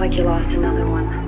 like you lost another one.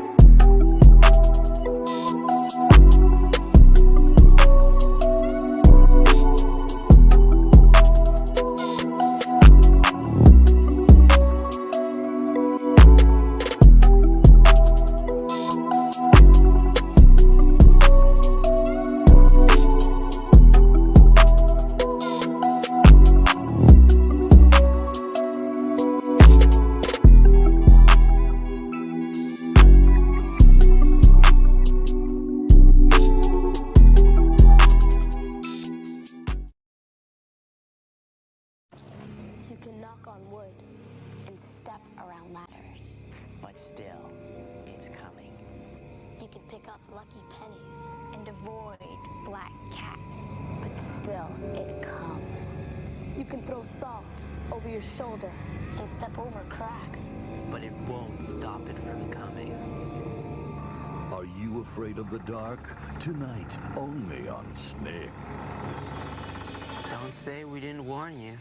You can knock on wood and step around ladders. But still, it's coming. You can pick up lucky pennies and avoid black cats. But still, it comes. You can throw salt over your shoulder and step over cracks. But it won't stop it from coming. Are you afraid of the dark? Tonight, only on Snick. Don't say we didn't warn you.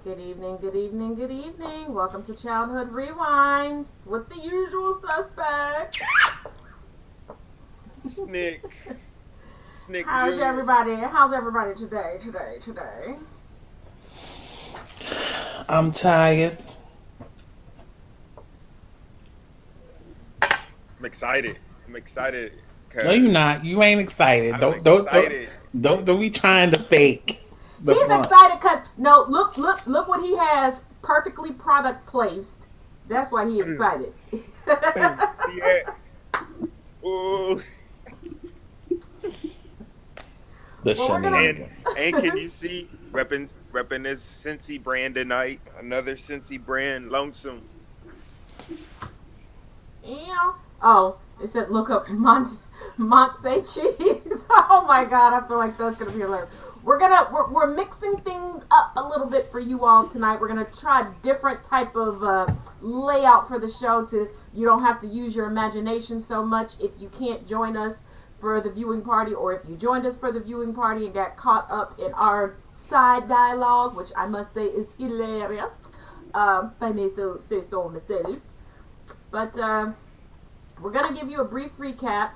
Good evening, good evening, good evening. Welcome to Childhood Rewinds with the usual suspects. Snick. Snick How's Jr. everybody? How's everybody today? I'm tired. I'm excited. No, you're not. You ain't excited. Don't be trying to fake. He's excited because look what he has perfectly product placed. That's why he's excited. Yeah. Ooh. The shenanigans. And can you see repping this Cincy brand tonight? Another Cincy brand, Lonesome. Yeah. Oh, it said look up Montse cheese. Oh my God, I feel like that's gonna be hilarious. We're mixing things up a little bit for you all tonight. We're gonna try a different type of layout for the show so you don't have to use your imagination so much if you can't join us for the viewing party, or if you joined us for the viewing party and got caught up in our side dialogue, which I must say is hilarious. If I may say so myself. But we're gonna give you a brief recap.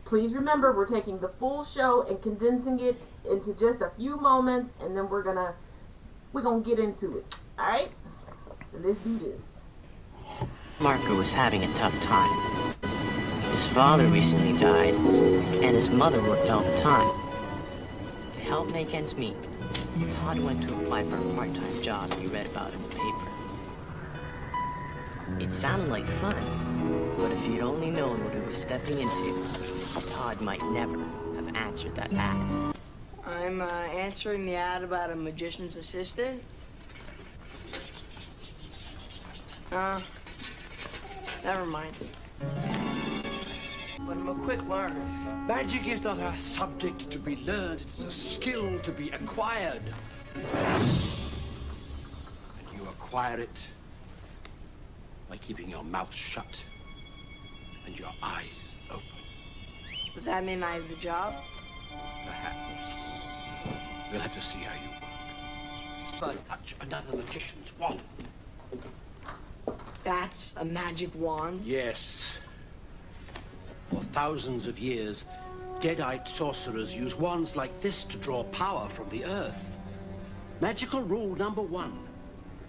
Please remember, we're taking the full show and condensing it into just a few moments, and then we're gonna get into it. All right? So let's do this. Marco was having a tough time. His father recently died, and his mother worked all the time. To help make ends meet, Todd went to apply for a part-time job he read about in the paper. It sounded like fun, but if he'd only known what he was stepping into, Todd might never have answered that ad. I'm answering the ad about a magician's assistant. Never mind. But I'm a quick learner. Magic is not a subject to be learned, it's a skill to be acquired. And you acquire it by keeping your mouth shut and your eyes open. Does that mean I have the job? Perhaps. We'll have to see how you work. But touch another magician's wand. That's a magic wand? Yes. For thousands of years, dead-eyed sorcerers use wands like this to draw power from the earth. Magical rule number 1.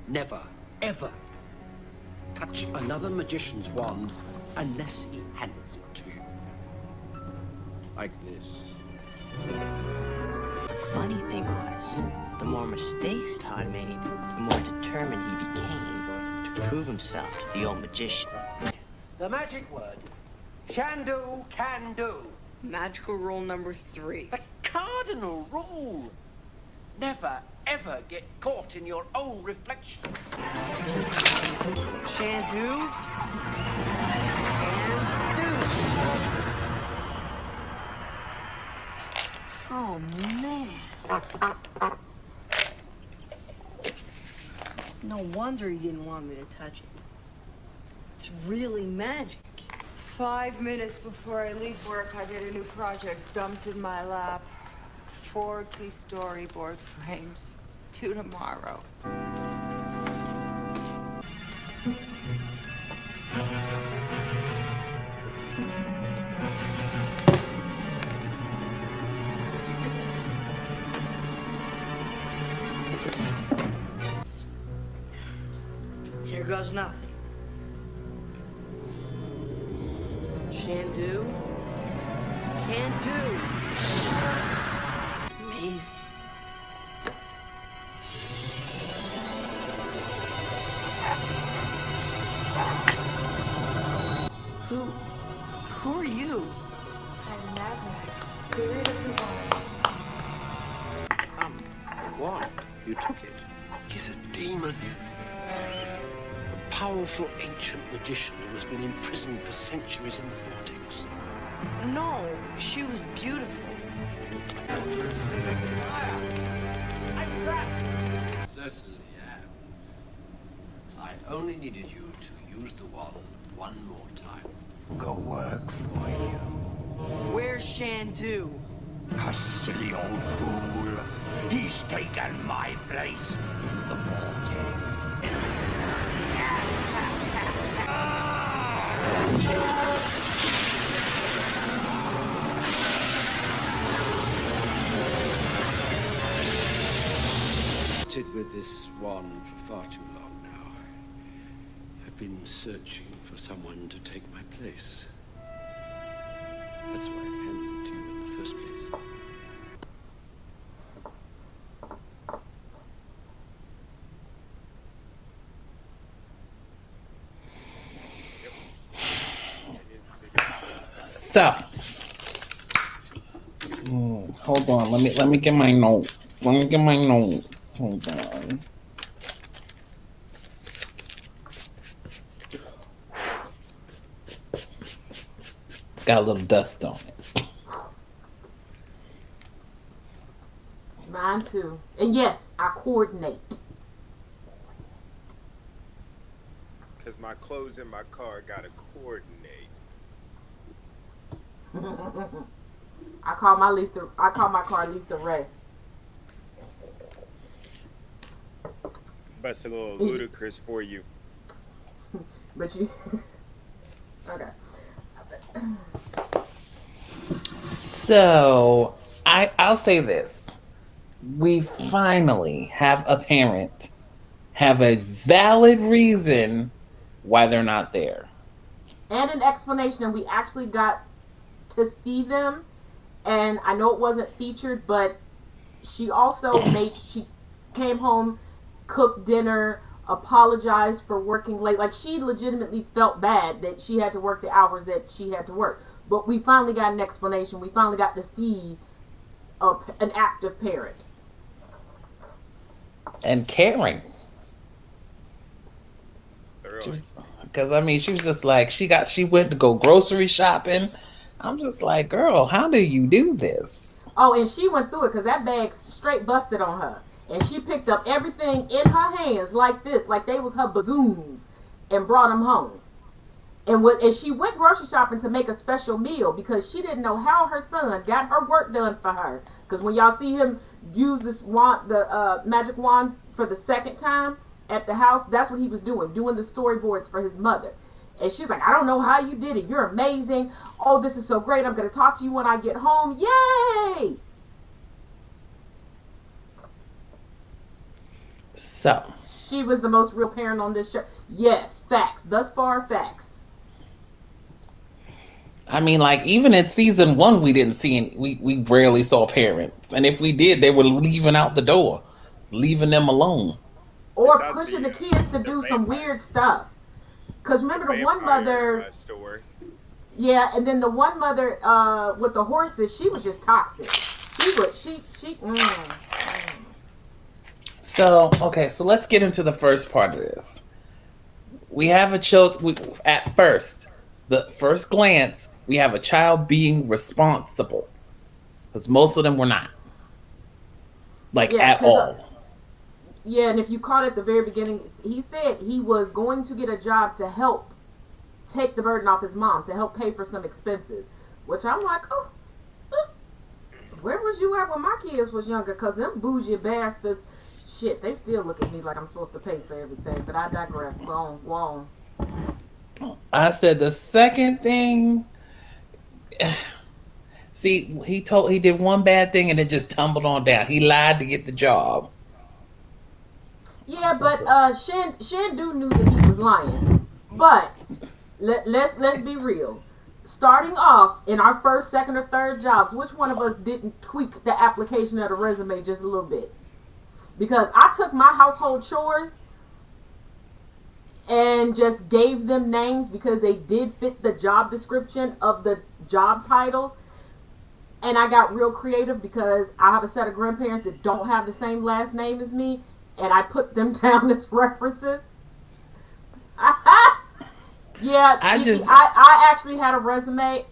Never, ever touch another magician's wand unless he hands it to you. Like this. The funny thing was, the more mistakes Todd made, the more determined he became to prove himself to the old magician. The magic word, Shandu can do. Magical rule number 3. The cardinal rule. Never, ever get caught in your own reflection. Shandu and do. Oh, man. No wonder you didn't want me to touch it. It's really magic. 5 minutes before I leave work, I get a new project dumped in my lap. 40 storyboard frames. 2 tomorrow. goes nothing. Shandu? Can't do. Amazing. Who are you? I'm Nazareth, spirit of the water. Why? You took it. He's a demon. A powerful ancient magician who has been imprisoned for centuries in the vortex. No, she was beautiful. Certainly am. I only needed you to use the wand one more time. Go work for you. Where's Shandu? A silly old fool. He's taken my place in the vortex. Stayed with this wand for far too long now. I've been searching for someone to take my place. That's why I handed it to you in the first place. So, hold on. Let me get my notes. Hold on. It's got a little dust on it. Mine too. And yes, I coordinate. Because my clothes in my car gotta coordinate. I call my car Lisa Ray. That's a little ludicrous for you. But you okay. So I'll say this. We finally have a parent have a valid reason why they're not there. And an explanation. We actually got to see them, and I know it wasn't featured, but she also she came home, cooked dinner, apologized for working late. Like, she legitimately felt bad that she had to work the hours that she had to work. But we finally got an explanation. We finally got to see an active parent. And caring. Because, I mean, she was just like, she went to go grocery shopping. I'm just like, girl, how do you do this? Oh, and she went through it because that bag straight busted on her. And she picked up everything in her hands like this, like they was her bazooms, and brought them home. And she went grocery shopping to make a special meal because she didn't know how her son got her work done for her. Because when y'all see him use this wand, the magic wand, for the second time at the house, that's what he was doing the storyboards for his mother. And she's like, I don't know how you did it. You're amazing. Oh, this is so great. I'm going to talk to you when I get home. Yay! So she was the most real parent on this show. Yes, facts. Thus far, facts. I mean, like, even in season 1, we didn't see any, we rarely saw parents. And if we did, they were leaving out the door, leaving them alone. Or pushing the kids to do some weird stuff. Because remember the one mother... Yeah, and then the one mother with the horses, she was just toxic. So, okay, so let's get into the first part of this. We have a child, at first, the first glance, we have a child being responsible. Because most of them were not. Like, at all. Yeah, and if you caught at the very beginning, he said he was going to get a job to help take the burden off his mom, to help pay for some expenses. Which I'm like, where was you at when my kids was younger? Because them bougie bastards, shit, they still look at me like I'm supposed to pay for everything. But I digress. Go on. I said the second thing... See, he did one bad thing and it just tumbled on down. He lied to get the job. Yeah, but Shandu knew that he was lying. But let's be real. Starting off in our first, second, or third jobs, which one of us didn't tweak the application of the resume just a little bit? Because I took my household chores and just gave them names because they did fit the job description of the job titles. And I got real creative because I have a set of grandparents that don't have the same last name as me, and I put them down as references. Yeah, I actually had a resume.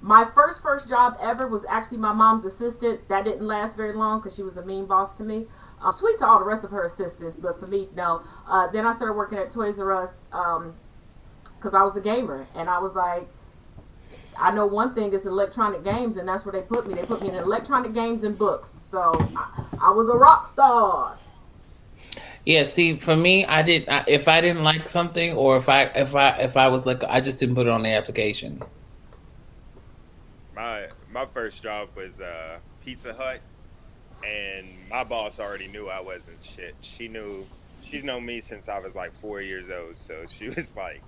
My first job ever was actually my mom's assistant. That didn't last very long because she was a mean boss to me. Sweet to all the rest of her assistants, but for me, no. Then I started working at Toys R Us because I was a gamer, and I was like, I know one thing is electronic games, and that's where they put me. They put me in electronic games and books, so I was a rock star. Yeah, see, for me, if I didn't like something, or if I was like, I just didn't put it on the application. My first job was Pizza Hut, and my boss already knew I wasn't shit. She's known me since I was like 4 years old, so she was like,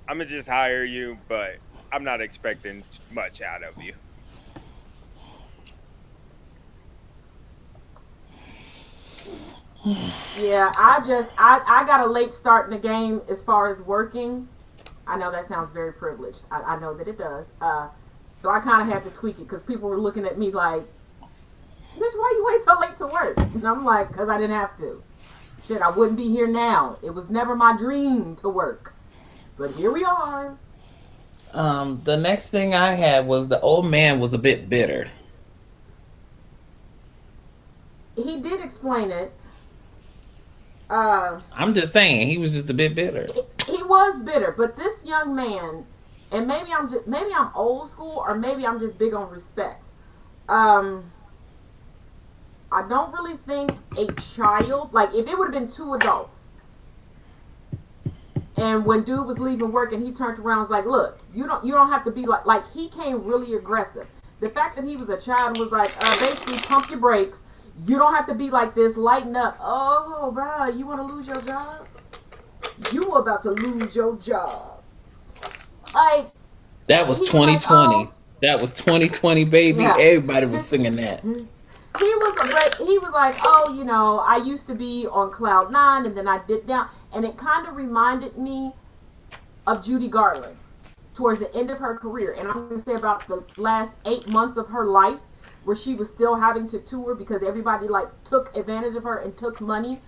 "I'm gonna just hire you, but I'm not expecting much out of you." Yeah, I got a late start in the game as far as working. I know that sounds very privileged. I know that it does. So I kind of had to tweak it because people were looking at me like, "Bitch, why you wait so late to work?" And I'm like, "Because I didn't have to. Shit, I wouldn't be here now. It was never my dream to work. But here we are." The next thing I had was the old man was a bit bitter. He did explain it. I'm just saying, he was just a bit bitter. He was bitter, but this young man, and maybe I'm old school, or maybe I'm just big on respect. I don't really think a child, like if it would have been two adults, and when dude was leaving work and he turned around and was like, "Look, you don't have to be like he came really aggressive." The fact that he was a child was like, basically pump your brakes. You don't have to be like this. Lighten up. Oh, bro, you want to lose your job? You about to lose your job. Like that was 2020. Like, oh. That was 2020, baby. Yeah. Everybody was singing that. He was like, "Oh, you know, I used to be on cloud 9, and then I dipped down," and it kind of reminded me of Judy Garland towards the end of her career, and I'm going to say about the last 8 months of her life, where she was still having to tour because everybody like took advantage of her and took money,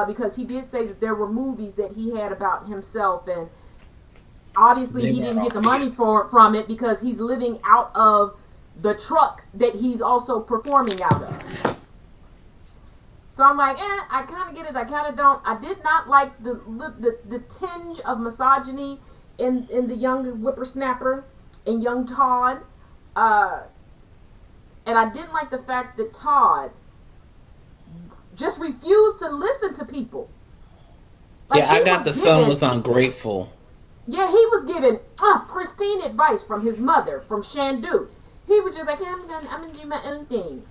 because he did say that there were movies that he had about himself, and obviously he didn't get the money from it because he's living out of the truck that he's also performing out of. So I'm like, I kind of get it, I kind of don't. I did not like the tinge of misogyny in the young whippersnapper and young Todd. And I didn't like the fact that Todd just refused to listen to people. Like, yeah, I got the son was ungrateful. Yeah, he was giving pristine advice from his mother, from Shandu. He was just like, "Hey, I'm gonna do my own thing."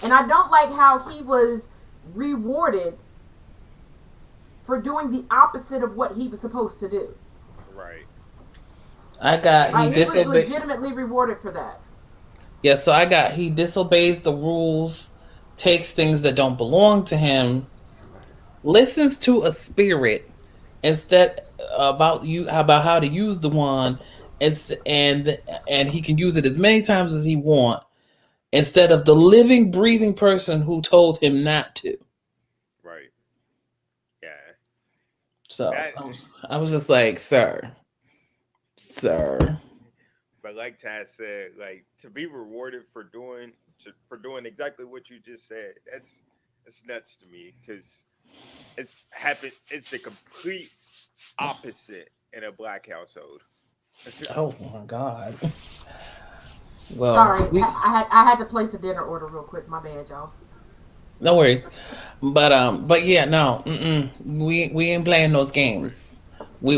And I don't like how he was rewarded for doing the opposite of what he was supposed to do. Right. He was legitimately rewarded for that. Yeah, so he disobeys the rules, takes things that don't belong to him, listens to a spirit instead about how to use the wand, and he can use it as many times as he wants, instead of the living, breathing person who told him not to. Right. Yeah. So I was just like, sir. But like Tad said, like to be rewarded for doing exactly what you just said, it's nuts to me because it's the complete opposite in a black household. Oh my God. Well, sorry, I had to place a dinner order real quick. My bad, y'all. No worry, but yeah, no, we ain't playing those games. We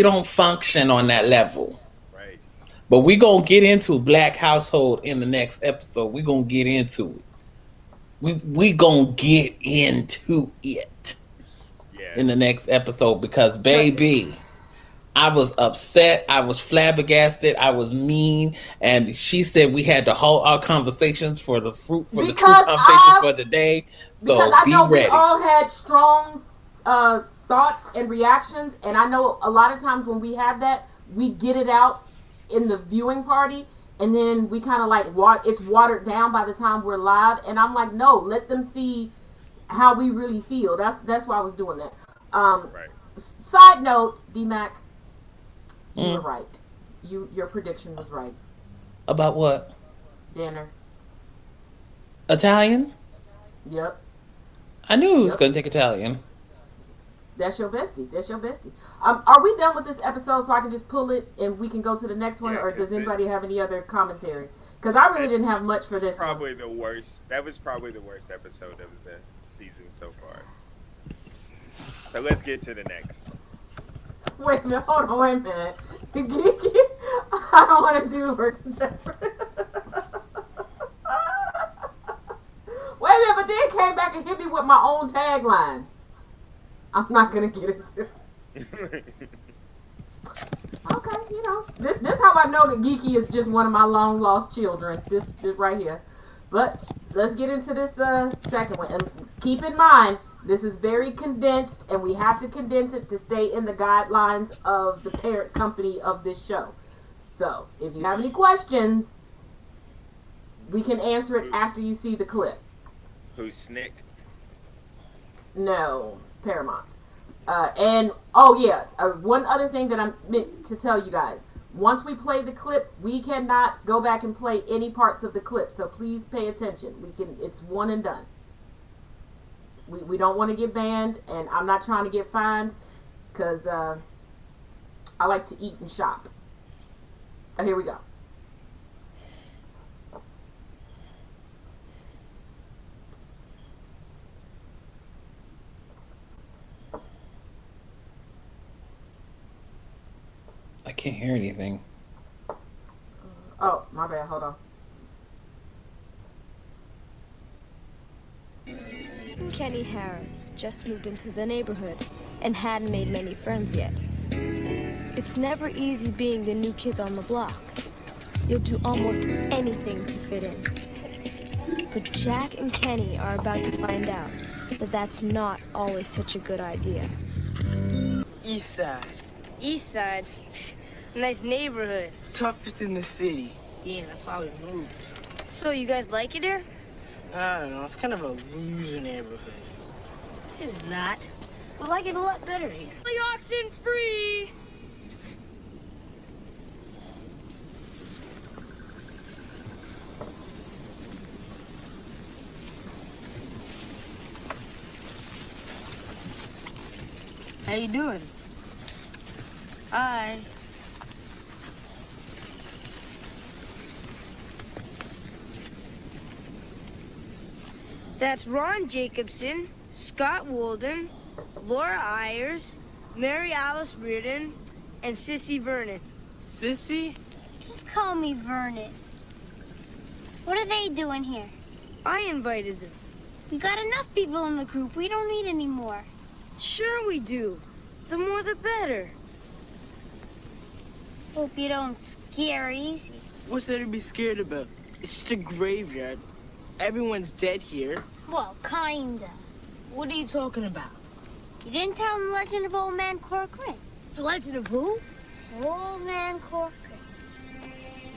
don't function on that level. Right. But we gonna get into black household in the next episode. We gonna get into it. we gonna get into it in the next episode because baby, I was upset, I was flabbergasted, I was mean, and she said we had to hold our conversations for the true conversations for the day. Because So I be know we ready. all had strong thoughts and reactions, and I know a lot of times when we have that, we get it out in the viewing party, and then we kind of like it's watered down by the time we're live. And I'm like, no, let them see how we really feel. That's why I was doing that. Right. Side note, D-Mac, you were right. Your prediction was right. About what? Dinner. Italian? Yep. I knew he was gonna take Italian. That's your bestie. That's your bestie. Are we done with this episode so I can just pull it and we can go to the next one, or does anybody have any other commentary? Because I really didn't have much for this. Probably the worst. That was probably the worst episode of the season so far. So let's get to the next. Wait a minute. Hold on. Wait a minute. I don't want to do works and Wait a minute, but then came back and hit me with my own tagline. I'm not gonna get into it. Okay, you know, this how I know that Geeky is just one of my long lost children. This right here. But let's get into this second one. And keep in mind, this is very condensed, and we have to condense it to stay in the guidelines of the parent company of this show. So, if you have any questions, we can answer it after you see the clip. Who's Snick? No, Paramount. And oh yeah, one other thing that I meant to tell you guys. Once we play the clip, we cannot go back and play any parts of the clip. So please pay attention. It's one and done. We don't want to get banned, and I'm not trying to get fined because I like to eat and shop. So here we go. I can't hear anything. Oh, my bad. Hold on. Kenny Harris just moved into the neighborhood and hadn't made many friends yet. It's never easy being the new kids on the block. You'll do almost anything to fit in. But Jack and Kenny are about to find out that that's not always such a good idea. East Side. East Side? Nice neighborhood. Toughest in the city. Yeah, that's why we moved. So you guys like it here? I don't know, it's kind of a loser neighborhood. It's not. We like it a lot better here. The oxen free! How you doing? Hi. That's Ron Jacobson, Scott Walden, Laura Ayers, Mary Alice Reardon, and Sissy Vernon. Sissy? Just call me Vernon. What are they doing here? I invited them. We got enough people in the group. We don't need any more. Sure we do. The more the better. Hope you don't scare easy. What's there to be scared about? It's just a graveyard. Everyone's dead here. Well, kinda. What are you talking about? You didn't tell them the legend of Old Man Corcoran. The legend of who? Old Man Corcoran.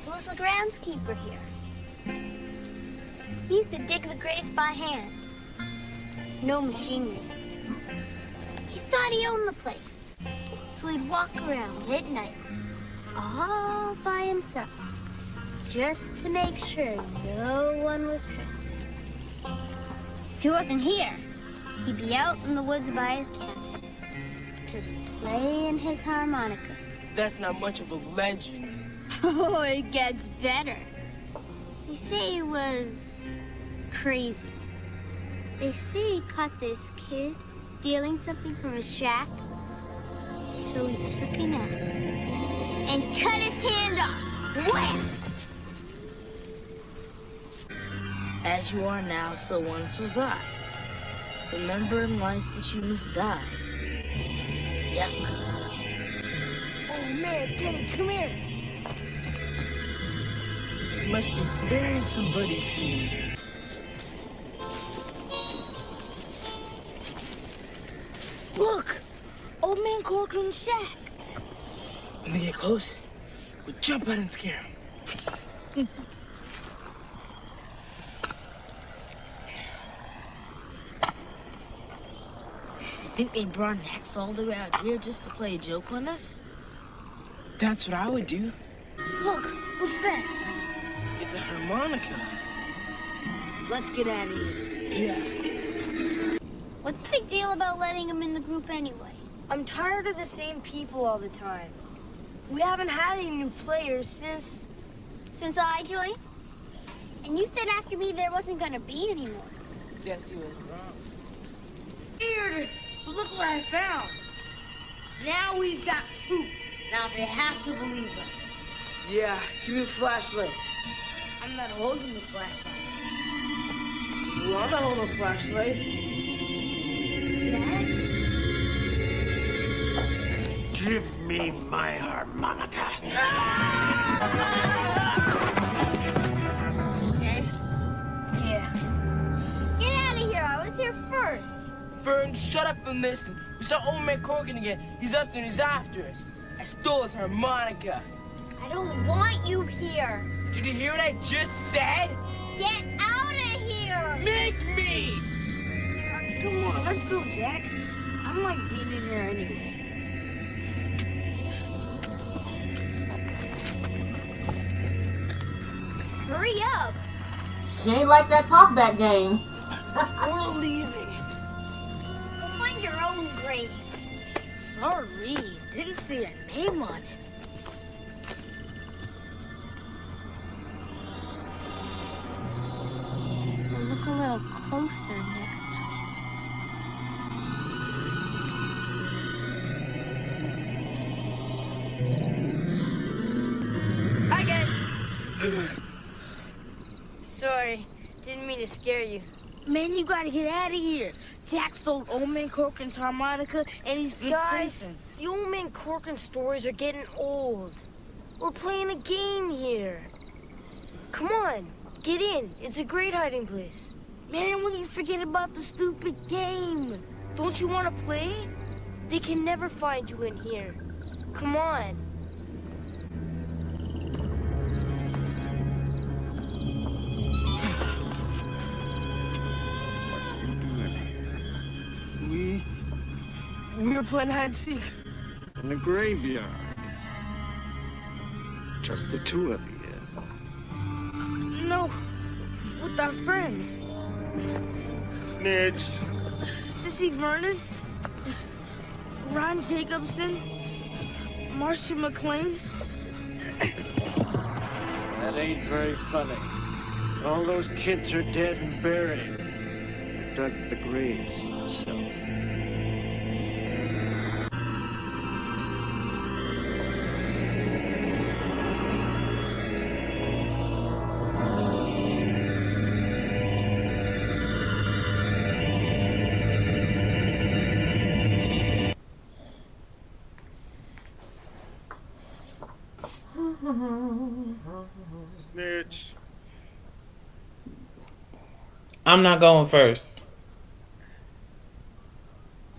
He was the groundskeeper here. He used to dig the graves by hand. No machinery. He thought he owned the place. So he'd walk around at night, all by himself, just to make sure no one was trespassing. If he wasn't here, he'd be out in the woods by his camp, just playing his harmonica. That's not much of a legend. Oh, it gets better. They say he was crazy. They say he caught this kid stealing something from his shack. So he took an axe and cut his hand off. Wham! As you are now, so once was I. Remember in life that you must die. Yuck. Oh man, Penny, come here. You must be burying somebody soon. Look! Old Man Corcoran's shack. When they get close, we'll jump out and scare them. You think they brought an axe all the way out here just to play a joke on us? That's what I would do. Look, what's that? It's a harmonica. Let's get out of here. Yeah. What's the big deal about letting him in the group anyway? I'm tired of the same people all the time. We haven't had any new players since... Since I joined? And you said after me there wasn't gonna be any more. Guess you was wrong. Weird, but look what I found. Now we've got proof. Now they have to believe us. Yeah, give me a flashlight. I'm not holding the flashlight. Well, I'm not holding a flashlight. Dad? Give me my harmonica. Okay. Yeah. Get out of here, I was here first. Fern, shut up and listen. We saw Old Man Corcoran again. He's up there and he's after us. I stole his harmonica. I don't want you here. Did you hear what I just said? Get out of here! Make me! Come on, let's go, Jack. I don't like being in here anyway. Hurry up! She ain't like that talkback game. We're leaving. Go find your own grave. Sorry, didn't see your name on it. We'll look a little closer next time. Hi, guys. Sorry, didn't mean to scare you. Man, you gotta get out of here. Jack stole Old Man Corcoran's harmonica, and he's been chasing. The Old Man Corcoran stories are getting old. We're playing a game here. Come on, get in. It's a great hiding place. Man, when you forget about the stupid game? Don't you want to play? They can never find you in here. Come on. We were playing hide and seek. In the graveyard. Just the two of you. No, with our friends. Snitch. Sissy Vernon, Ron Jacobson, Marcia McLean. That ain't very funny. All those kids are dead and buried. I dug the graves myself. Snitch. I'm not going first.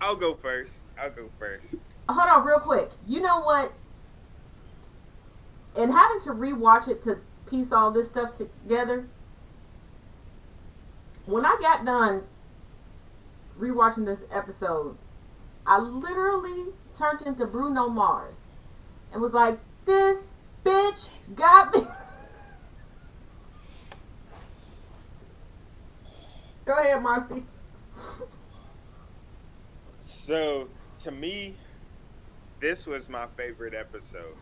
I'll go first. Hold on real quick. You know what? And having to rewatch it to piece all this stuff together, when I got done rewatching this episode, I literally turned into Bruno Mars and was like, this bitch got me. Go ahead, Monty. So, to me, this was my favorite episode.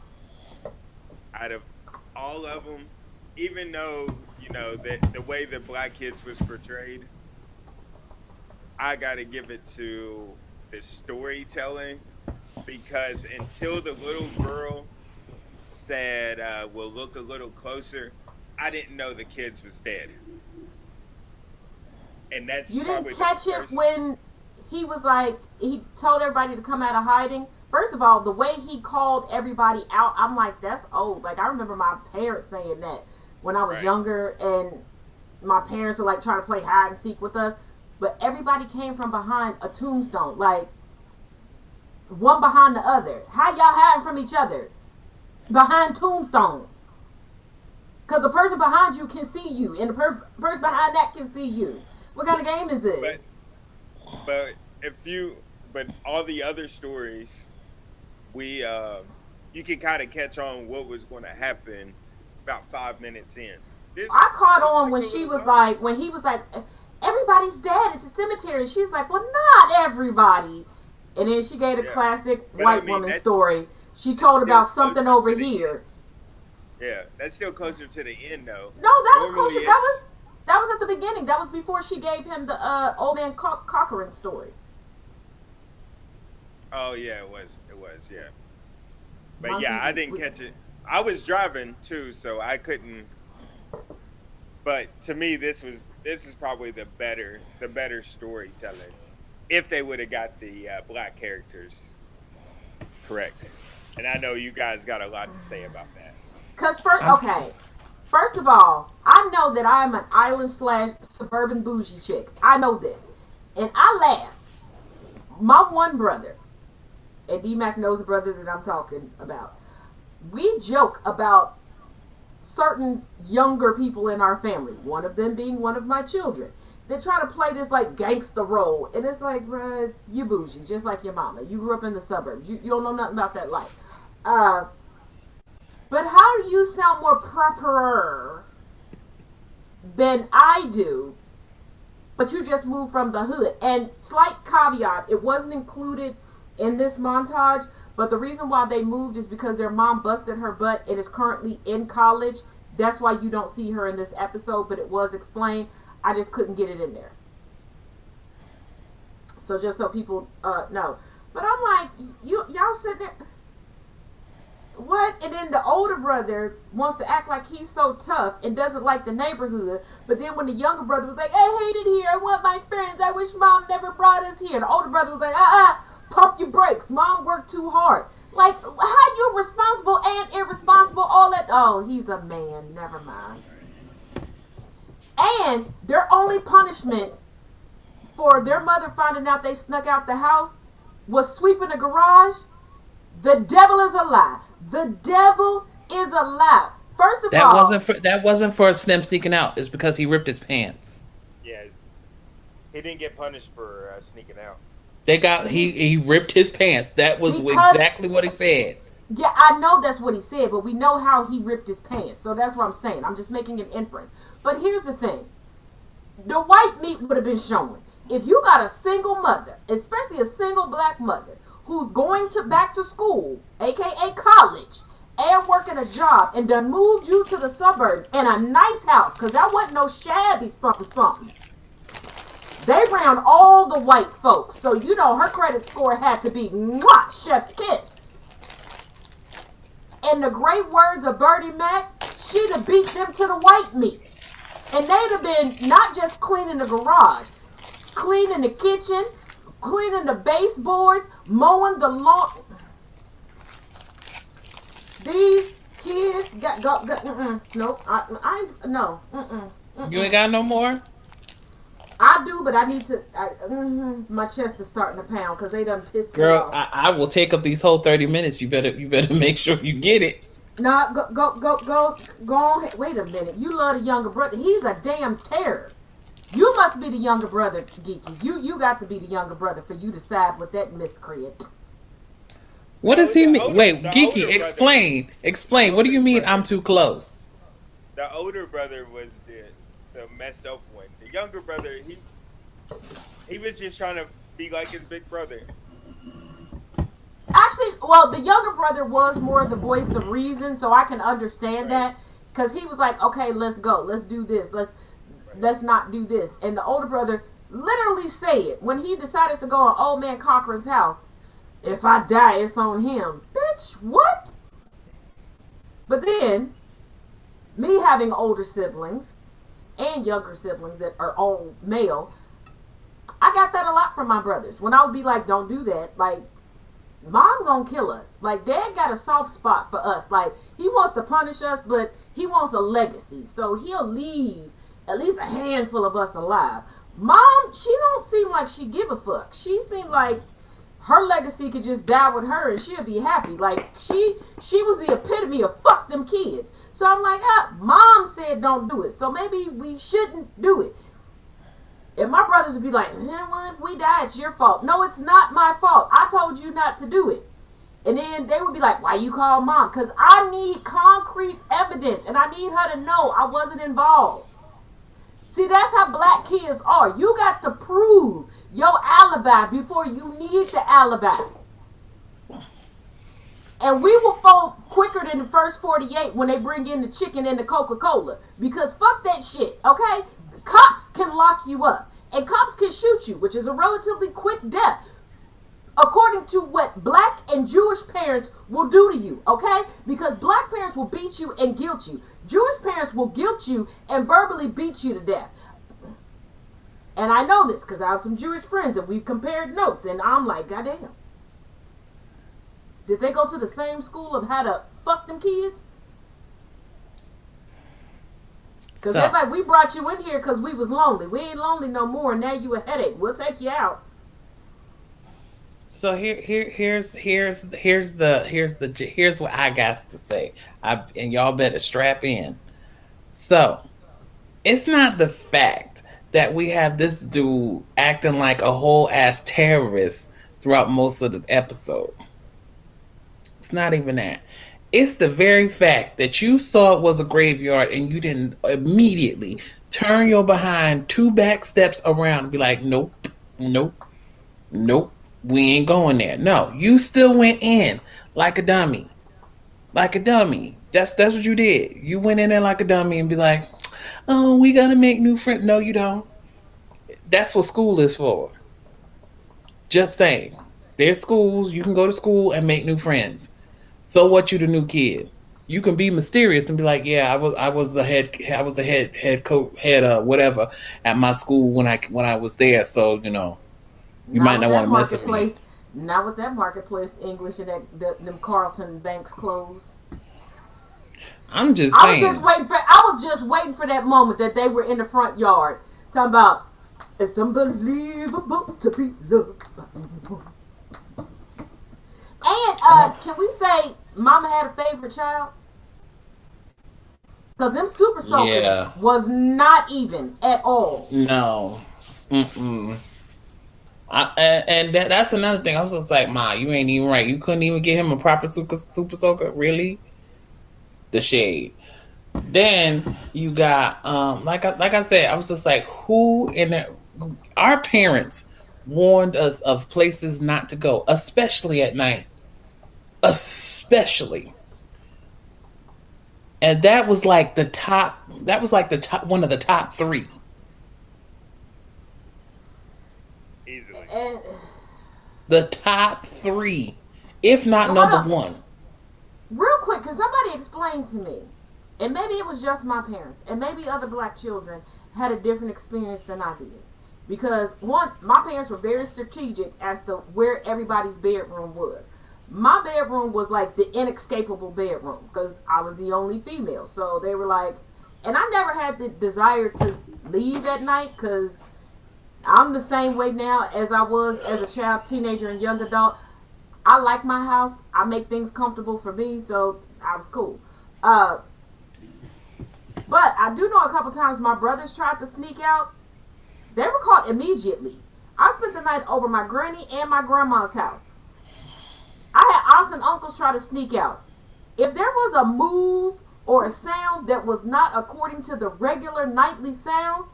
Out of all of them, even though, you know, the way the black kids was portrayed, I gotta give it to the storytelling, because until the little girl said, we'll look a little closer, I didn't know the kids was dead. And that's You probably didn't catch the it first... when he was like, he told everybody to come out of hiding. First of all, the way he called everybody out, I'm like, that's old. Like, I remember my parents saying that when I was Right. younger, and my parents were like trying to play hide and seek with us. But everybody came from behind a tombstone, like one behind the other. How y'all hiding from each other? Behind tombstones. Because the person behind you can see you, and the person behind that can see you. What kind of game is this? But but all the other stories, we you can kind of catch on what was going to happen about 5 minutes in. I caught on when she was like, when he was like, everybody's dead. It's a cemetery. She's like, well, not everybody. And then she gave a classic white woman story. She told about something over here. Yeah, that's still closer to the end, though. No, that was closer. That was at the beginning. That was before she gave him the Old Man Corcoran story. Oh yeah, it was, yeah. But yeah, I didn't catch it. I was driving too, so I couldn't. But to me, this is probably the better storytelling. If they would have got the black characters correct, and I know you guys got a lot to say about that. First of all, I know that I'm an island/suburban bougie chick. I know this, and I laugh. My one brother, and D-Mac knows the brother that I'm talking about. We joke about certain younger people in our family, one of them being one of my children. They try to play this like gangster role, and it's like, bruh, you bougie, just like your mama. You grew up in the suburbs. You don't know nothing about that life. But how do you sound more proper than I do, but you just moved from the hood? And slight caveat, it wasn't included in this montage, but the reason why they moved is because their mom busted her butt and is currently in college. That's why you don't see her in this episode, but it was explained. I just couldn't get it in there. So just so people know. But I'm like, y'all sit there. What? And then the older brother wants to act like he's so tough and doesn't like the neighborhood. But then when the younger brother was like, I hate it here. I want my friends. I wish mom never brought us here. The older brother was like, pump your brakes. Mom worked too hard. Like, how you responsible and irresponsible? All that. Oh, he's a man. Never mind. And their only punishment for their mother finding out they snuck out the house was sweeping the garage. The devil is a lie. The devil is a lie. First of all, that wasn't for Slim sneaking out. It's because he ripped his pants. Yes, he didn't get punished for sneaking out. He ripped his pants. That was exactly what he said. Yeah, I know that's what he said, but we know how he ripped his pants. So that's what I'm saying. I'm just making an inference. But here's the thing. The white meat would have been shown. If you got a single mother, especially a single black mother, who's going back to school, aka college, and working a job, and done moved you to the suburbs in a nice house, because that wasn't no shabby something. They ran all the white folks, so you know her credit score had to be mwah, chef's kiss. In the great words of Bertie Mac, she'd have beat them to the white meat. And they'd have been not just cleaning the garage, cleaning the kitchen, cleaning the baseboards, mowing the lawn. These kids got nope. You ain't got no more? I do, but I need to. My chest is starting to pound because they done pissed me off. Girl, I will take up these whole 30 minutes. You better make sure you get it. No, go on. Wait a minute. You love the younger brother. He's a damn terror. You must be the younger brother, Geeky. You got to be the younger brother for you to side with that miscreant. What does he mean? Wait, Geeky, explain. What do you mean I'm too close? The older brother was the messed up one. The younger brother, he was just trying to be like his big brother. Actually, well, the younger brother was more the voice of reason, so I can understand that. Because he was like, okay, let's go. Let's do this. Let's not do this. And the older brother literally said, when he decided to go on Old Man Corcoran's house, if I die, it's on him. Bitch, what? But then, me having older siblings and younger siblings that are all male, I got that a lot from my brothers. When I would be like, don't do that. Like, mom gonna kill us. Like, dad got a soft spot for us. Like, he wants to punish us, but he wants a legacy. So he'll leave at least a handful of us alive. Mom, she don't seem like she give a fuck. She seemed like her legacy could just die with her and she'll be happy. Like, she was the epitome of fuck them kids. So I'm like, mom said don't do it. So maybe we shouldn't do it. And my brothers would be like, well, if we die, it's your fault. No, it's not my fault. I told you not to do it. And then they would be like, why you call mom? Because I need concrete evidence. And I need her to know I wasn't involved. See, that's how black kids are. You got to prove your alibi before you need the alibi. And we will fold quicker than the first 48 when they bring in the chicken and the Coca-Cola. Because fuck that shit, okay? Cops can lock you up. And cops can shoot you, which is a relatively quick death. According to what black and Jewish parents will do to you, okay? Because black parents will beat you and guilt you. Jewish parents will guilt you and verbally beat you to death. And I know this because I have some Jewish friends and we've compared notes. And I'm like, goddamn. Did they go to the same school of how to fuck them kids? Because they're like, we brought you in here because we was lonely. We ain't lonely no more. And now you a headache. We'll take you out. So here's what I got to say. And y'all better strap in. So it's not the fact that we have this dude acting like a whole ass terrorist throughout most of the episode. It's not even that. It's the very fact that you saw it was a graveyard and you didn't immediately turn your behind 2 back steps around and be like, nope, we ain't going there. No, you still went in like a dummy. Like a dummy. That's what you did. You went in there like a dummy and be like, oh, we gotta make new friends. No, you don't. That's what school is for. Just saying. There's schools, you can go to school and make new friends. So what, you the new kid? You can be mysterious and be like, yeah, I was the head coach, whatever at my school when I was there. So, you might not want to mess with me. Not with that marketplace English and them Carlton banks closed. I'm just saying. I was just waiting for that moment that they were in the front yard talking about, it's unbelievable to be loved. And can we say Mama had a favorite child? Because them super soakers was not even at all. No. Mm-mm. And that's another thing. I was just like, Ma, you ain't even right. You couldn't even get him a proper super soaker? Really? The shade. Then you got, like I said, I was just like, our parents warned us of places not to go, especially at night. Especially. And that was like the top, one of the top 3. Easily. The top 3, if not number 1. Real quick, can somebody explain to me, and maybe it was just my parents, and maybe other black children had a different experience than I did. Because, one, my parents were very strategic as to where everybody's bedroom was. My bedroom was like the inescapable bedroom because I was the only female. So they were like, and I never had the desire to leave at night because I'm the same way now as I was as a child, teenager, and young adult. I like my house. I make things comfortable for me, so I was cool. But I do know a couple times my brothers tried to sneak out. They were caught immediately. I spent the night over my granny and my grandma's house. I had aunts and uncles try to sneak out. If there was a move or a sound that was not according to the regular nightly sounds,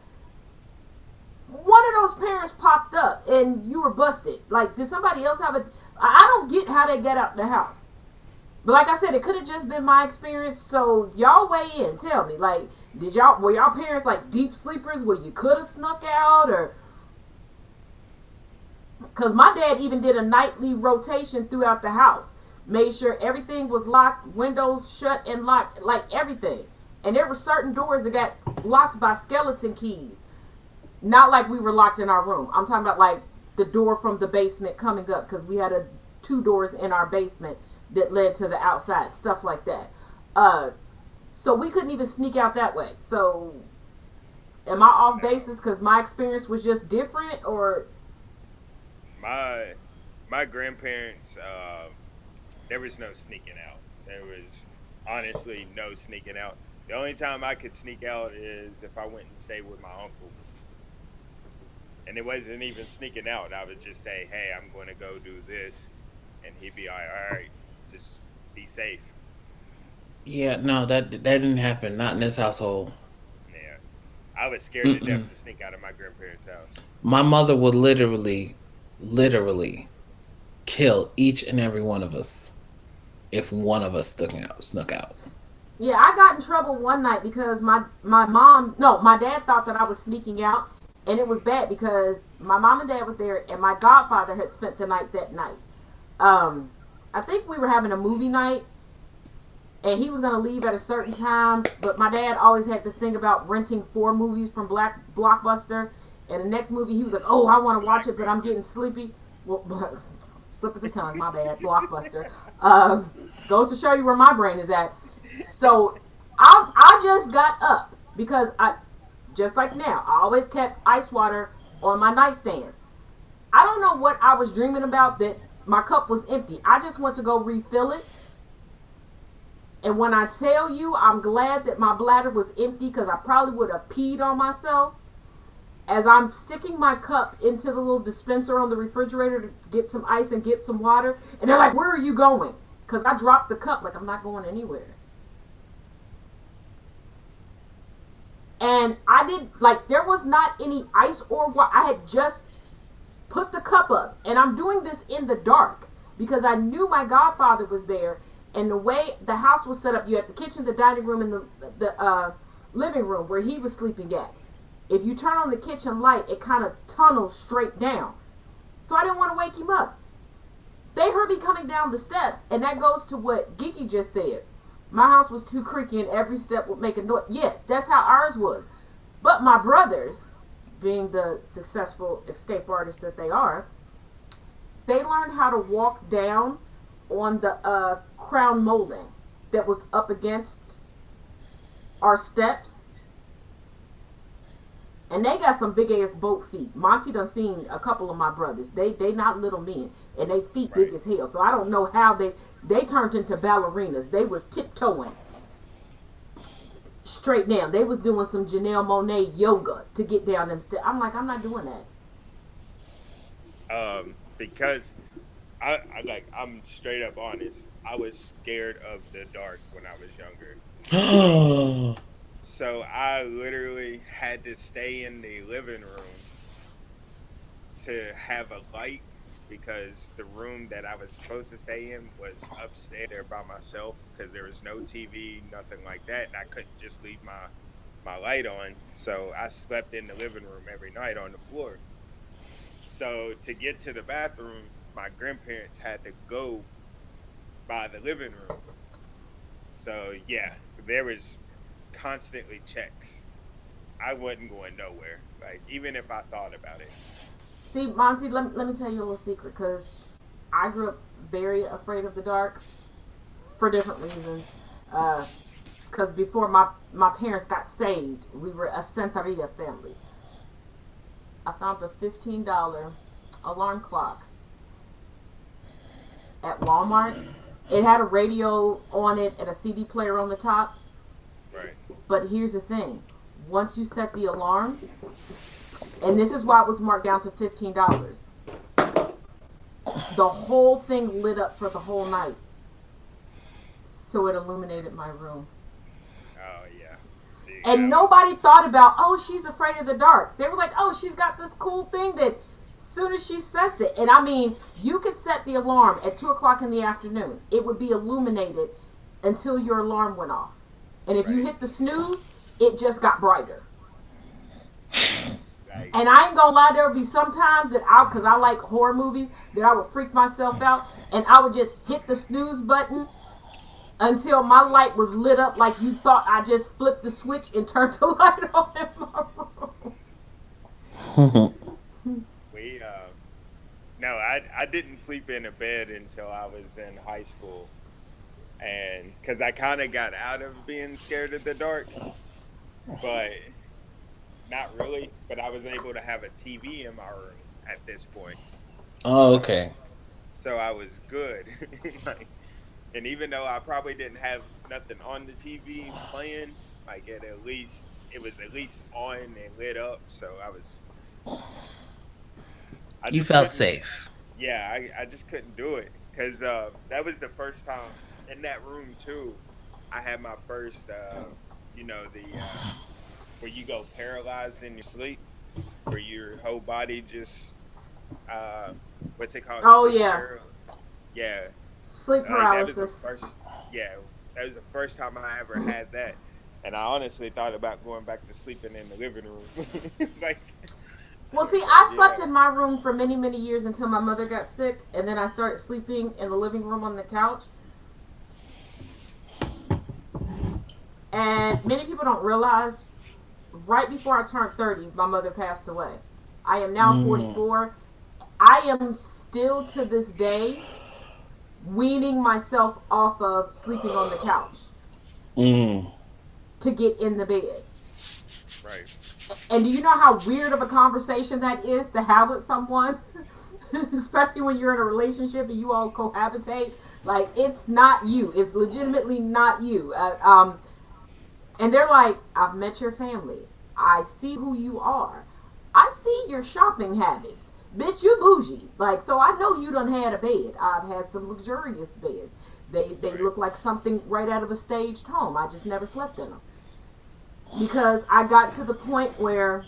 one of those parents popped up and you were busted. Like, did somebody else have I don't get how they get out the house. But like I said, it could have just been my experience. So y'all weigh in. Tell me, like, were y'all parents like deep sleepers where you could have snuck out, or? Because my dad even did a nightly rotation throughout the house. Made sure everything was locked, windows shut and locked, like everything. And there were certain doors that got locked by skeleton keys. Not like we were locked in our room. I'm talking about like the door from the basement coming up, because we had two doors in our basement that led to the outside, stuff like that. So we couldn't even sneak out that way. So am I off basis because my experience was just different, or? My grandparents, there was no sneaking out. There was honestly no sneaking out. The only time I could sneak out is if I went and stayed with my uncle. And it wasn't even sneaking out. I would just say, hey, I'm going to go do this. And he'd be like, all right, just be safe. Yeah, no, that didn't happen. Not in this household. Yeah. I was scared to death to sneak out of my grandparents' house. My mother would literally kill each and every one of us if one of us snuck out. Yeah, I got in trouble one night because my dad thought that I was sneaking out, and it was bad because my mom and dad was there, and my godfather had spent the night that night. I think we were having a movie night, and he was going to leave at a certain time, but my dad always had this thing about renting 4 movies from Blockbuster, and the next movie he was like, oh, I want to watch it, but I'm getting sleepy. Well, slip of the tongue, my bad, Blockbuster. Goes to show you where my brain is at. So I just got up because just like now, I always kept ice water on my nightstand. I don't know what I was dreaming about that my cup was empty. I just went to go refill it. And when I tell you, I'm glad that my bladder was empty because I probably would have peed on myself. As I'm sticking my cup into the little dispenser on the refrigerator to get some ice and get some water. And they're like, where are you going? Because I dropped the cup like I'm not going anywhere. And I did, like, there was not any ice or water. I had just put the cup up. And I'm doing this in the dark because I knew my godfather was there. And the way the house was set up, you had the kitchen, the dining room, and the living room where he was sleeping at. If you turn on the kitchen light, it kind of tunnels straight down. So I didn't want to wake him up. They heard me coming down the steps. And that goes to what Geeky just said. My house was too creaky and every step would make a noise. Yeah, that's how ours was. But my brothers, being the successful escape artists that they are, they learned how to walk down on the crown molding that was up against our steps. And they got some big ass boat feet. Monty done seen a couple of my brothers. They not little men. And they feet big as hell. So I don't know how they turned into ballerinas. They was tiptoeing straight down. They was doing some Janelle Monáe yoga to get down them steps. I'm like, I'm not doing that. Because I'm straight up honest. I was scared of the dark when I was younger. So I literally had to stay in the living room to have a light because the room that I was supposed to stay in was upstairs there by myself because there was no TV, nothing like that. And I couldn't just leave my light on. So I slept in the living room every night on the floor. So to get to the bathroom, my grandparents had to go by the living room. So yeah, there was constantly checks. I wasn't going nowhere, like even if I thought about it. See, Monty, let me tell you a little secret, because I grew up very afraid of the dark for different reasons. Because before my parents got saved, we were a Santeria family. I found a $15 alarm clock at Walmart. It had a radio on it and a CD player on the top. Right. But here's the thing. Once you set the alarm, and this is why it was marked down to $15, the whole thing lit up for the whole night. So it illuminated my room. Oh, yeah. See, and nobody thought about, oh, she's afraid of the dark. They were like, oh, she's got this cool thing that as soon as she sets it. And I mean, you could set the alarm at 2 o'clock in the afternoon. It would be illuminated until your alarm went off. And if you hit the snooze, it just got brighter. And I ain't gonna lie, there would be some times that because I like horror movies, that I would freak myself out, and I would just hit the snooze button until my light was lit up like you thought I just flipped the switch and turned the light on in my room. We no, I didn't sleep in a bed until I was in high school, and because I kind of got out of being scared of the dark, but not really. But I was able to have a TV in my room at this point, Oh, so okay. so I was good. Like, and even though I probably didn't have nothing on the TV playing, like it was at least on and lit up, so I You just felt couldn't. safe. Yeah, I just couldn't do it because that was the first time in that room too. I had my first, the where you go paralyzed in your sleep, where your whole body just uh, what's it called? Oh Sleep yeah, paralysis. Yeah, sleep like that was the paralysis. first. Yeah, that was the first time I ever had that, and I honestly thought about going back to sleeping in the living room. Like, I Well, see, was like, I slept yeah, in my room for many, many years until my mother got sick, and then I started sleeping in the living room on the couch. And many people don't realize, right before I turned 30, my mother passed away. I am now Mm. 44. I am still to this day weaning myself off of sleeping on the couch Mm. to get in the bed. right. And do you know how weird of a conversation that is to have with someone? Especially when you're in a relationship and you all cohabitate. Like, it's not you. It's legitimately not you. And they're like, I've met your family. I see who you are. I see your shopping habits. Bitch, you bougie. Like, so I know you done had a bed. I've had some luxurious beds. They Right. look like something right out of a staged home. I just never slept in them. Because I got to the point where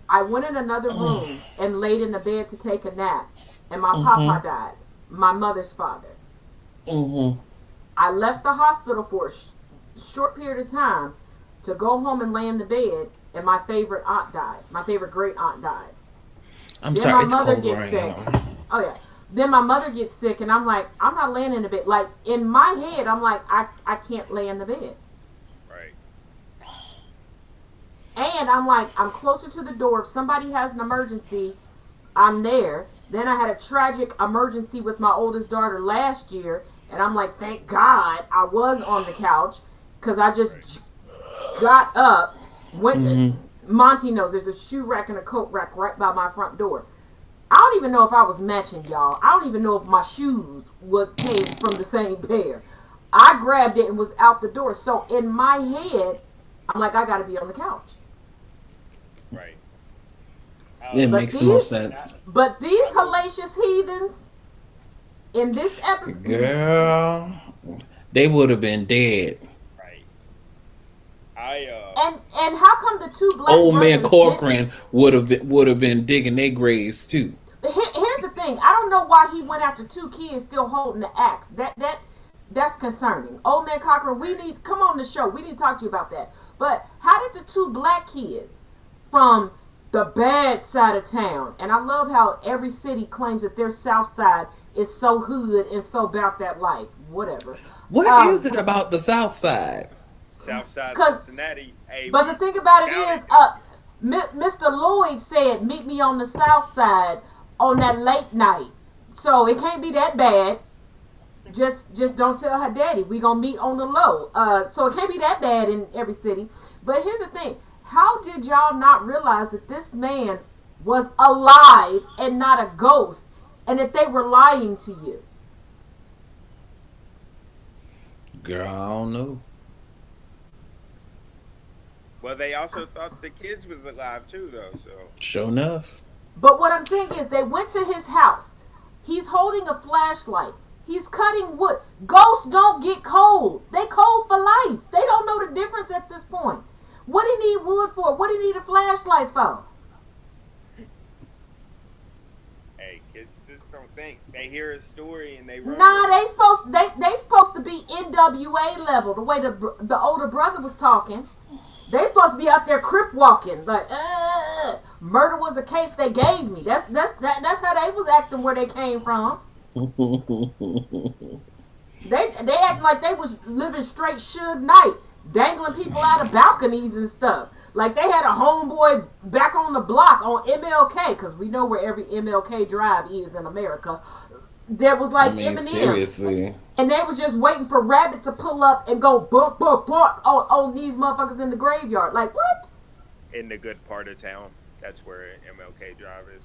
I went in another room and laid in the bed to take a nap, and my papa Mhm. died, my mother's father. Mhm. I left the hospital for a short period of time to go home and lay in the bed, and my favorite aunt died. My favorite great aunt died. I'm Then sorry. my It's mother cold where gets I sick. am. Oh yeah. Then my mother gets sick, and I'm like, I'm not laying in the bed. Like, in my head, I'm like, I can't lay in the bed. Right. And I'm like, I'm closer to the door. If somebody has an emergency, I'm there. Then I had a tragic emergency with my oldest daughter last year, and I'm like, thank God I was on the couch because I just Right. got up, went. Mhm. Monty knows there's a shoe rack and a coat rack right by my front door. I don't even know if I was matching, y'all. I don't even know if my shoes came from the same pair. I grabbed it and was out the door. So in my head, I'm like, I got to be on the couch. Right. It But makes no these, sense. but these I know. hellacious heathens in this episode, Girl, they would have been dead. Right. I and how come the two black Old Man brothers didn't? Corcoran would have been digging their graves too. Here's the thing. I don't know why he went after two kids still holding the axe. That's concerning. Old Man Cochran, we need come on the show. We need to talk to you about that. But how did the two black kids from the bad side of town, and I love how every city claims that their south side is so hood and so about that life. Whatever. What is it about the South Side? Southside Cause, Cincinnati. Hey, but the we thing about it doubted is, them. Mr. Lloyd said, "Meet me on the south side on that late night." So it can't be that bad. Just don't tell her daddy. We gonna meet on the low. So it can't be that bad in every city. But here's the thing: how did y'all not realize that this man was alive and not a ghost, and that they were lying to you? Girl, I don't know. Well, they also thought the kids was alive too, though. So Sure enough. But what I'm saying is, they went to his house. He's holding a flashlight. He's cutting wood. Ghosts don't get cold. They cold for life. They don't know the difference at this point. What do he need wood for? What do he need a flashlight for? hey, kids just don't think. They hear a story and they run Nah, with it. they supposed to be NWA level. The way the older brother was talking, they supposed to be out there crip walking like, murder was the case they gave me. That's how they was acting where they came from. They acting like they was living straight Suge Knight. dangling people out of balconies and stuff. Like they had a homeboy back on the block on MLK, because we know where every MLK drive is in America. There was like Eminem, seriously. and they was just waiting for Rabbit to pull up and go bump bump bump on these motherfuckers in the graveyard. Like what? In the good part of town, that's where MLK Drive is.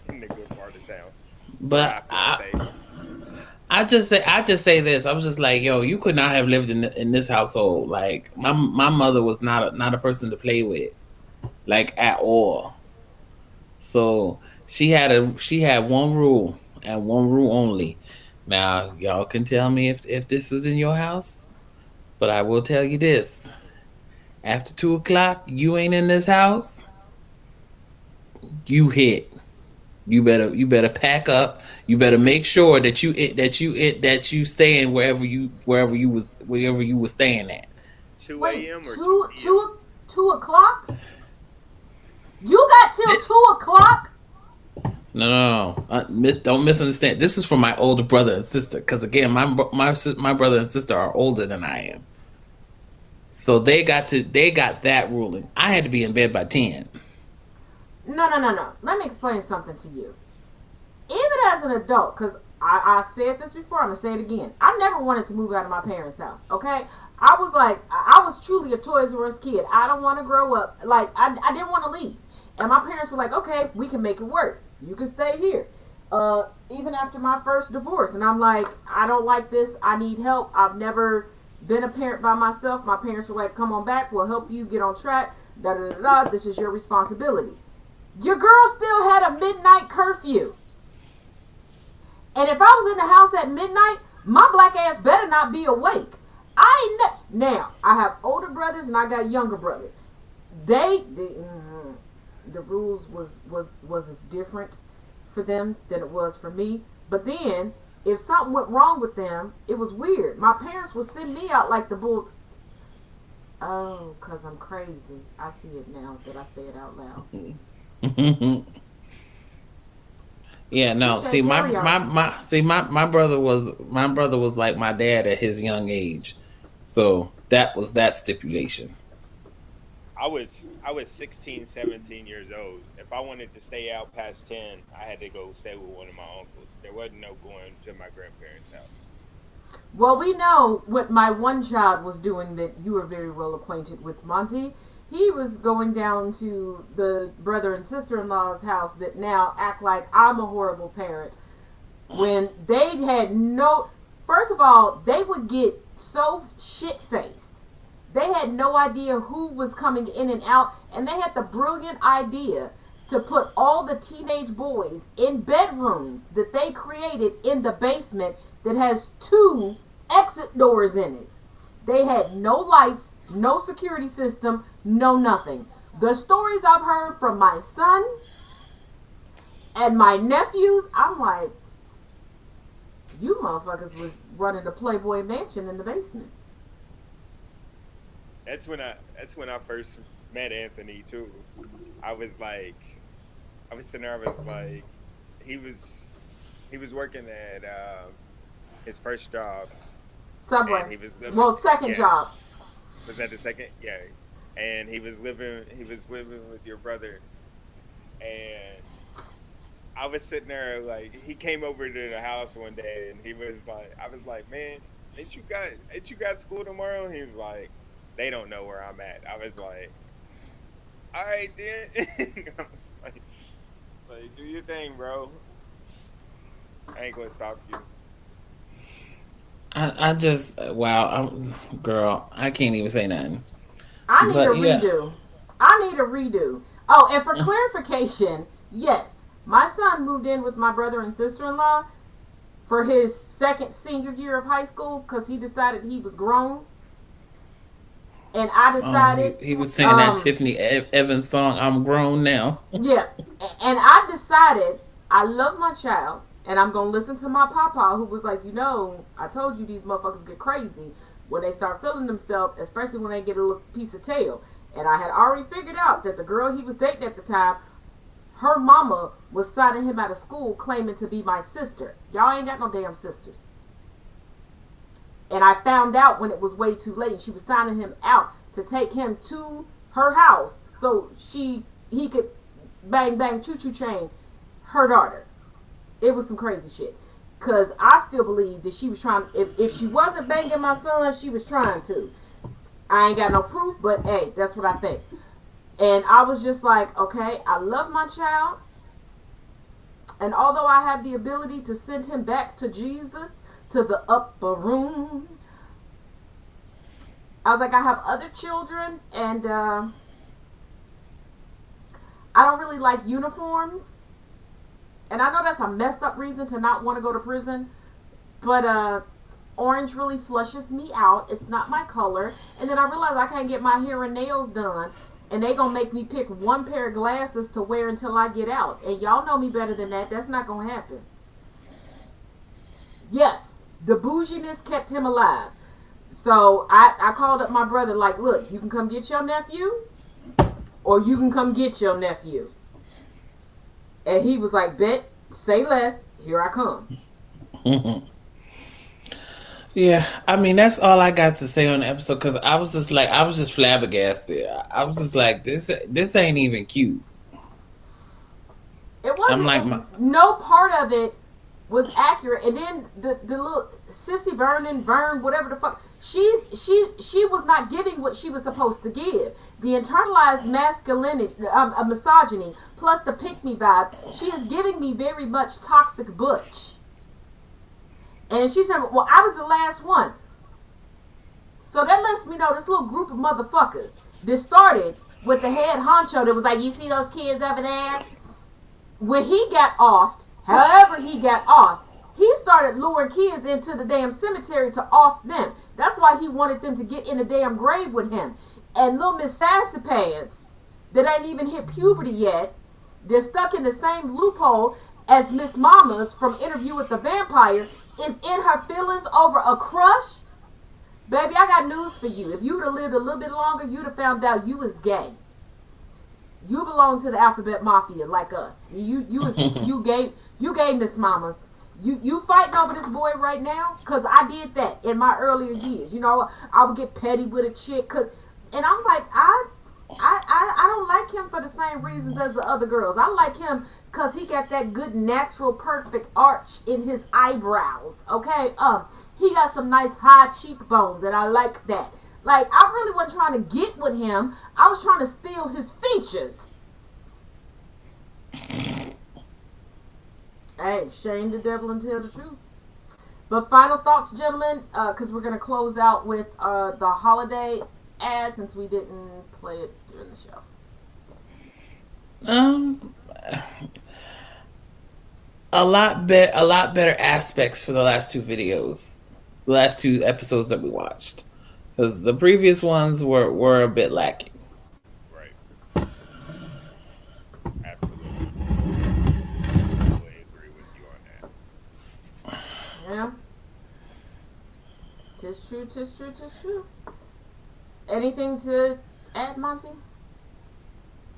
In the good part of town. But I just say this. I was just like, yo, you could not have lived in this household. Like my mother was not a person to play with, like at all. So she had one rule and one rule only. Now y'all can tell me if this was in your house, but I will tell you this: after 2:00, you ain't in this house. You hit. You better pack up. You better make sure that you staying wherever you were staying at. 2 a.m. or 2 o'clock? You got till 2 o'clock? No. Don't misunderstand. This is for my older brother and sister. Because again, my brother and sister are older than I am. So they got that ruling. I had to be in bed by 10. No. Let me explain something to you. Even as an adult, because I've said this before, I'm going to say it again. I never wanted to move out of my parents' house, okay? I was truly a Toys R Us kid. I don't want to grow up. Like, I didn't want to leave. And my parents were like, okay, we can make it work. You can stay here. Even after my first divorce. And I'm like, I don't like this. I need help. I've never been a parent by myself. My parents were like, come on back. We'll help you get on track. Da-da-da-da. This is your responsibility. Your girl still had a midnight curfew. And if I was in the house at midnight, my black ass better not be awake. Now, I have older brothers and I got younger brothers. The rules was as different for them than it was for me. But then, if something went wrong with them, it was weird. My parents would send me out like the bull. Oh, because I'm crazy. I see it now that I say it out loud. Yeah, no. See, my brother was like my dad at his young age, so that was that stipulation. I was 16, 17 years old. If I wanted to stay out past 10, I had to go stay with one of my uncles. There wasn't no going to my grandparents' house. Well, we know what my one child was doing that you are very well acquainted with, Monty. He was going down to the brother and sister-in-law's house that now act like I'm a horrible parent. When they had no... First of all, they would get so shit-faced. They had no idea who was coming in and out, and they had the brilliant idea to put all the teenage boys in bedrooms that they created in the basement that has 2 exit doors in it. They had no lights, no security system, no nothing. The stories I've heard from my son and my nephews, I'm like, you motherfuckers was running the Playboy Mansion in the basement. That's when I first met Anthony too. I was sitting there, I was like, he was working at his first job. Subway. Second job. Was that the second? Yeah. And he was living with your brother. And I was sitting there like, he came over to the house one day and he was like, I was like, man, ain't you got school tomorrow? And he was like, they don't know where I'm at. I was like, all right then. I was like, do your thing, bro. I ain't gonna stop you. Girl, I can't even say nothing. I need a redo. Oh, and for clarification, yes, my son moved in with my brother and sister-in-law for his second senior year of high school because he decided he was grown. And I decided... he was singing that Tiffany Evans song, I'm Grown Now. Yeah. And I decided I love my child. And I'm going to listen to my papa who was like, I told you these motherfuckers get crazy when they start feeling themselves, especially when they get a little piece of tail. And I had already figured out that the girl he was dating at the time, her mama was signing him out of school claiming to be my sister. Y'all ain't got no damn sisters. And I found out when it was way too late. She was signing him out to take him to her house so he could bang bang choo choo train her daughter. It was some crazy shit. Cause I still believe that she was trying. If she wasn't banging my son, she was trying to. I ain't got no proof, but hey, that's what I think. And I was just like, okay, I love my child. And although I have the ability to send him back to Jesus, to the upper room, I was like, I have other children, and I don't really like uniforms. And I know that's a messed up reason to not want to go to prison, but orange really flushes me out. It's not my color. And then I realized I can't get my hair and nails done, and they gonna make me pick one pair of glasses to wear until I get out. And y'all know me better than that. That's not gonna happen. Yes, the bouginess kept him alive. So I called up my brother like, look, you can come get your nephew, or you can come get your nephew. And he was like, bet, say less, here I come. Yeah, I mean, that's all I got to say on the episode, because I was just flabbergasted. I was just like, this ain't even cute. It wasn't. I'm like, no part of it was accurate. And then the little sissy Vern, whatever the fuck, she was not giving what she was supposed to give. The internalized masculinity, misogyny, plus the pick-me vibe, she is giving me very much toxic butch. And she said, well, I was the last one. So that lets me know this little group of motherfuckers that started with the head honcho that was like, you see those kids over there? When he got offed, however he got off, he started luring kids into the damn cemetery to off them. That's why he wanted them to get in the damn grave with him. And little Miss Sassy Pants, that ain't even hit puberty yet, they're stuck in the same loophole as Miss Mamas from Interview with the Vampire, is in her feelings over a crush. Baby, I got news for you. If you would have lived a little bit longer, you'd have found out you was gay. You belong to the alphabet mafia like us. You gay Miss Mamas. You fighting over this boy right now? Cause I did that in my earlier years. You know, I would get petty with a chick, and I'm like, I don't like him for the same reasons as the other girls. I like him because he got that good, natural, perfect arch in his eyebrows, okay? He got some nice high cheekbones, and I like that. Like, I really wasn't trying to get with him. I was trying to steal his features. Hey, shame the devil and tell the truth. But final thoughts, gentlemen, because we're going to close out with the holiday ad since we didn't play it during the show. A lot better aspects for the last two videos, the last two episodes that we watched, because the previous ones were a bit lacking. Right. Absolutely. Totally agree with you on that. Yeah. Tis true. Anything to add, Monty?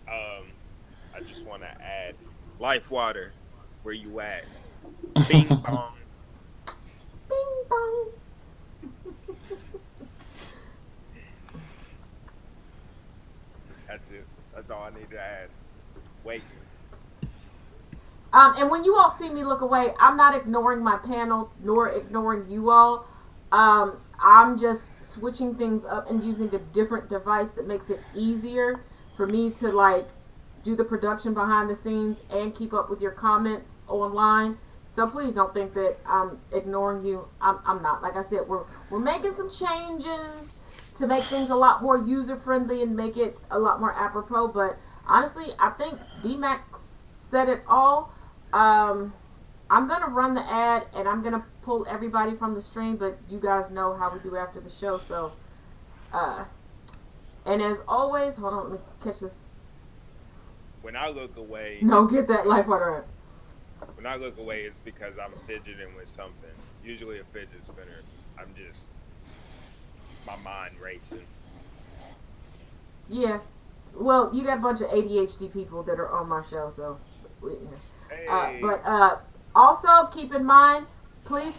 I just want to add Life Water. Where you at? Bing bong. Bing bong. That's it. That's all I need to add. Wait. And when you all see me look away, I'm not ignoring my panel nor ignoring you all. I'm just switching things up and using a different device that makes it easier for me to like do the production behind the scenes and keep up with your comments online. So please don't think that I'm ignoring you. I'm not. Like I said, we're making some changes to make things a lot more user friendly and make it a lot more apropos. But honestly, I think BMAC said it all. I'm gonna run the ad and I'm gonna pull everybody from the stream, but you guys know how we do after the show. So, and as always, hold on, let me catch this. When I look away... No, get that Life Water out. When I look away, it's because I'm fidgeting with something. Usually a fidget spinner. I'm just... my mind racing. Yeah. Well, you got a bunch of ADHD people that are on my show, so... Hey. But also, keep in mind, please,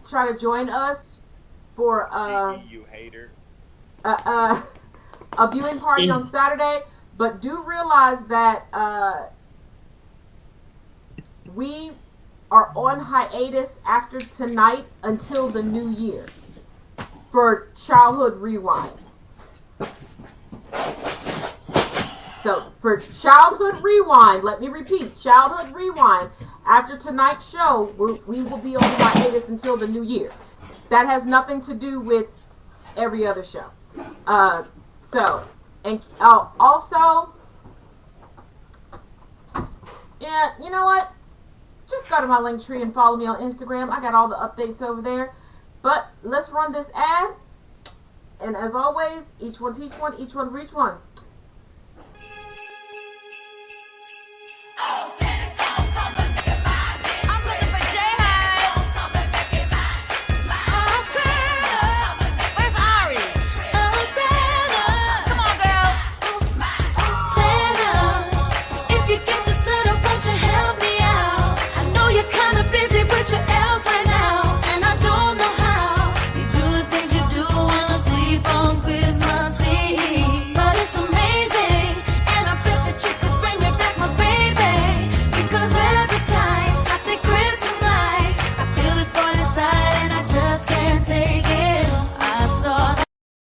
try to join us for you hater. A viewing party on Saturday, but do realize that we are on hiatus after tonight until the new year for Childhood Rewind. So for Childhood Rewind, let me repeat, Childhood Rewind, after tonight's show, we will be on hiatus until the new year. That has nothing to do with every other show. Also, yeah, you know what? Just go to my link tree and follow me on Instagram. I got all the updates over there. But let's run this ad. And as always, each one teach one, each one reach one.